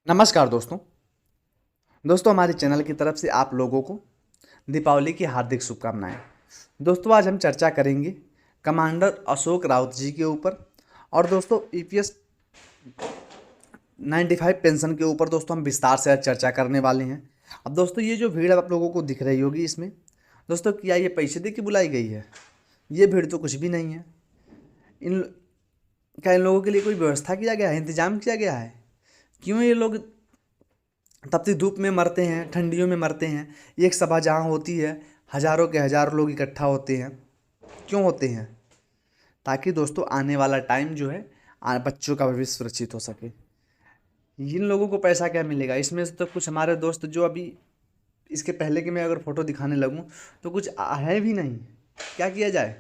नमस्कार दोस्तों हमारे चैनल की तरफ से आप लोगों को दीपावली की हार्दिक शुभकामनाएं। दोस्तों आज हम चर्चा करेंगे कमांडर अशोक राउत जी के ऊपर और दोस्तों ईपीएस 95 पेंशन के ऊपर दोस्तों हम विस्तार से आज चर्चा करने वाले हैं। अब दोस्तों ये जो भीड़ आप लोगों को दिख रही होगी इसमें दोस्तों क्या ये पैसे दे के बुलाई गई है? ये भीड़ तो कुछ भी नहीं है। इन क्या इन लोगों के लिए कोई व्यवस्था किया गया है, इंतजाम किया गया है? क्यों ये लोग तपती धूप में मरते हैं, ठंडियों में मरते हैं? एक सभा जहाँ होती है हज़ारों के हज़ार लोग इकट्ठा होते हैं, क्यों होते हैं? ताकि दोस्तों आने वाला टाइम जो है बच्चों का भविष्य सुरक्षित हो सके। इन लोगों को पैसा क्या मिलेगा? इसमें से तो कुछ हमारे दोस्त जो अभी इसके पहले कि मैं अगर फ़ोटो दिखाने लगूं तो कुछ है भी नहीं। क्या किया जाए?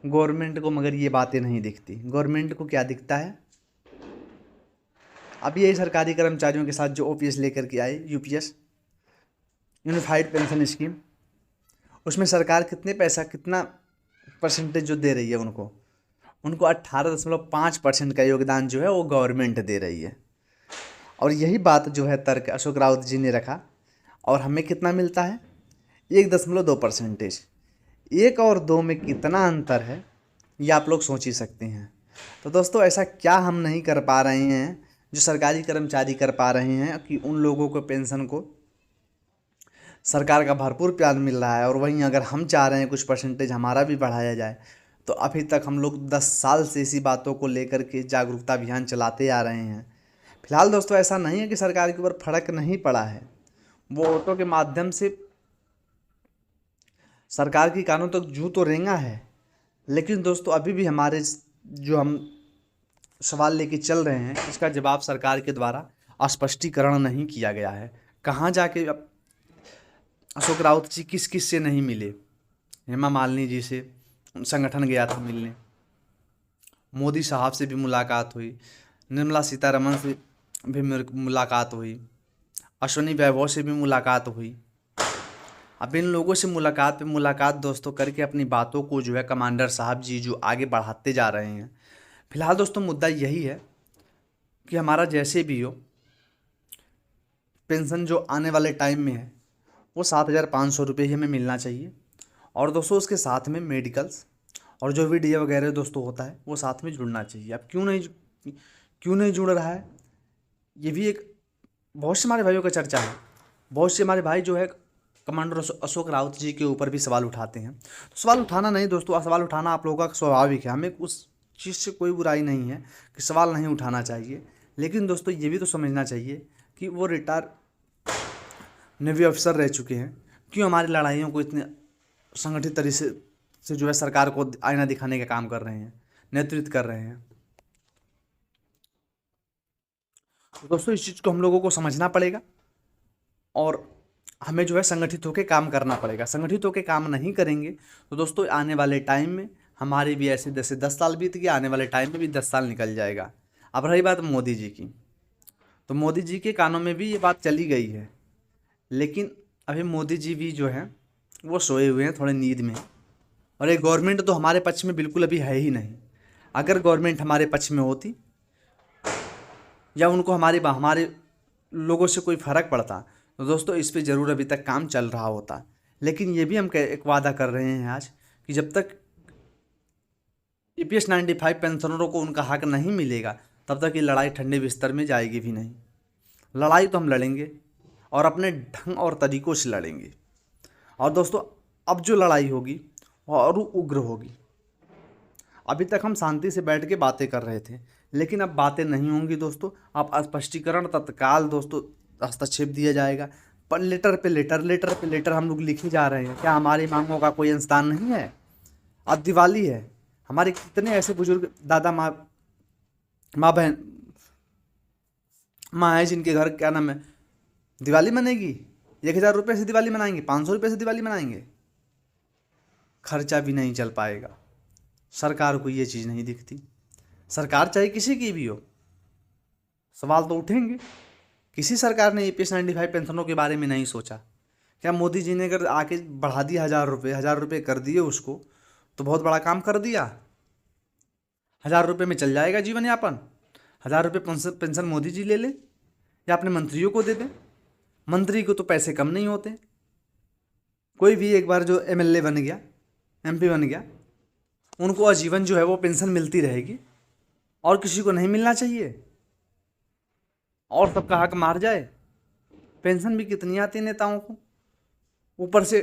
गवर्नमेंट को मगर ये बातें नहीं दिखती। गवर्नमेंट को क्या दिखता है? अभी यही सरकारी कर्मचारियों के साथ जो ओपीएस लेकर के आए, यूपीएस यूनिफाइड पेंशन स्कीम, उसमें सरकार कितना परसेंटेज जो दे रही है उनको 18.5% का योगदान जो है वो गवर्नमेंट दे रही है। और यही बात जो है तर्क अशोक राउत जी ने रखा और हमें कितना मिलता है? 1.2%। एक और दो में कितना अंतर है ये आप लोग सोच ही सकते हैं। तो दोस्तों ऐसा क्या हम नहीं कर पा रहे हैं जो सरकारी कर्मचारी कर पा रहे हैं कि उन लोगों को पेंशन को सरकार का भरपूर प्यार मिल रहा है और वहीं अगर हम चाह रहे हैं कुछ परसेंटेज हमारा भी बढ़ाया जाए। तो अभी तक हम लोग 10 साल से इसी बातों को लेकर के जागरूकता अभियान चलाते आ रहे हैं। फिलहाल दोस्तों ऐसा नहीं है कि सरकार के ऊपर फर्क नहीं पड़ा है, वो ऑटो के माध्यम से सरकार की कानों तक जू तो रेंगा है, लेकिन दोस्तों अभी भी हमारे जो हम सवाल लेके चल रहे हैं इसका जवाब सरकार के द्वारा स्पष्टीकरण नहीं किया गया है। कहाँ जाके अब अशोक राउत जी किस किस से नहीं मिले? हेमा मालिनी जी से संगठन गया था मिलने, मोदी साहब से भी मुलाकात हुई, निर्मला सीतारमण से भी मुलाकात हुई, अश्विनी वैभव से भी मुलाकात हुई। अब इन लोगों से मुलाकात पे मुलाकात दोस्तों करके अपनी बातों को जो है कमांडर साहब जी जो आगे बढ़ाते जा रहे हैं। फिलहाल दोस्तों मुद्दा यही है कि हमारा जैसे भी हो पेंशन जो आने वाले टाइम में है वो 7,500 रुपये ही हमें मिलना चाहिए। और दोस्तों उसके साथ में मेडिकल्स और जो भी डीए वगैरह दोस्तों होता है वो साथ में जुड़ना चाहिए। अब क्यों नहीं जुड़ रहा है? ये भी एक बहुत से हमारे भाइयों का चर्चा है। बहुत से हमारे भाई जो है कमांडर अशोक राउत जी के ऊपर भी सवाल उठाते हैं। तो सवाल उठाना नहीं दोस्तों, सवाल उठाना आप लोगों का स्वाभाविक है, हमें उस चीज़ से कोई बुराई नहीं है कि सवाल नहीं उठाना चाहिए। लेकिन दोस्तों ये भी तो समझना चाहिए कि वो रिटायर नेवी अफसर रह चुके हैं, क्यों हमारी लड़ाइयों को इतने संगठित तरीके से जो है सरकार को आईना दिखाने का काम कर रहे हैं, नेतृत्व कर रहे हैं। तो दोस्तों इस चीज़ को हम लोगों को समझना पड़ेगा और हमें जो है संगठित होकर काम करना पड़ेगा। संगठित होकर काम नहीं करेंगे तो दोस्तों आने वाले टाइम में हमारे भी ऐसे 10 साल बीत गए, आने वाले टाइम में भी 10 साल निकल जाएगा। अब रही बात मोदी जी की, तो मोदी जी के कानों में भी ये बात चली गई है, लेकिन अभी मोदी जी भी जो हैं वो सोए हुए हैं, थोड़े नींद में। और ये गवर्नमेंट तो हमारे पक्ष में बिल्कुल अभी है ही नहीं। अगर गवर्नमेंट हमारे पक्ष में होती या उनको हमारे लोगों से कोई फ़र्क पड़ता तो दोस्तों इस पे ज़रूर अभी तक काम चल रहा होता। लेकिन ये भी हम एक वादा कर रहे हैं आज कि जब तक ईपीएस 95 पेंशनरों को उनका हक नहीं मिलेगा तब तक ये लड़ाई ठंडे बिस्तर में जाएगी भी नहीं। लड़ाई तो हम लड़ेंगे और अपने ढंग और तरीक़ों से लड़ेंगे। और दोस्तों अब जो लड़ाई होगी वो और उग्र होगी। अभी तक हम शांति से बैठ के बातें कर रहे थे, लेकिन अब बातें नहीं होंगी दोस्तों। अब स्पष्टीकरण तत्काल दोस्तों हस्तक्षेप दिया जाएगा। पर लेटर पे लेटर हम लोग लिखे जा रहे हैं। क्या हमारी मांगों का कोई इंसान नहीं है? अब दिवाली है, हमारे कितने ऐसे बुजुर्ग दादा माँ बहन माँ है जिनके घर क्या नाम है दिवाली मनेगी, 1,000 रुपये से दिवाली मनाएंगे, 500 रुपये से दिवाली मनाएंगे, खर्चा भी नहीं चल पाएगा। सरकार को ये चीज़ नहीं दिखती। सरकार चाहे किसी की भी हो, सवाल तो उठेंगे। किसी सरकार ने ईपीएस 95 पेंशनों के बारे में नहीं सोचा? क्या मोदी जी ने अगर आके बढ़ा दिया 1,000 रुपये कर दिए उसको तो बहुत बड़ा काम कर दिया? 1,000 रुपये में चल जाएगा जीवन यापन? 1,000 रुपये पेंशन मोदी जी ले लें या अपने मंत्रियों को दे दें। मंत्री को तो पैसे कम नहीं होते। कोई भी एक बार जो MLA बन गया, MP बन गया, उनको आजीवन जो है वो पेंशन मिलती रहेगी और किसी को नहीं मिलना चाहिए और सबका हक मार जाए। पेंशन भी कितनी आती है नेताओं को, ऊपर से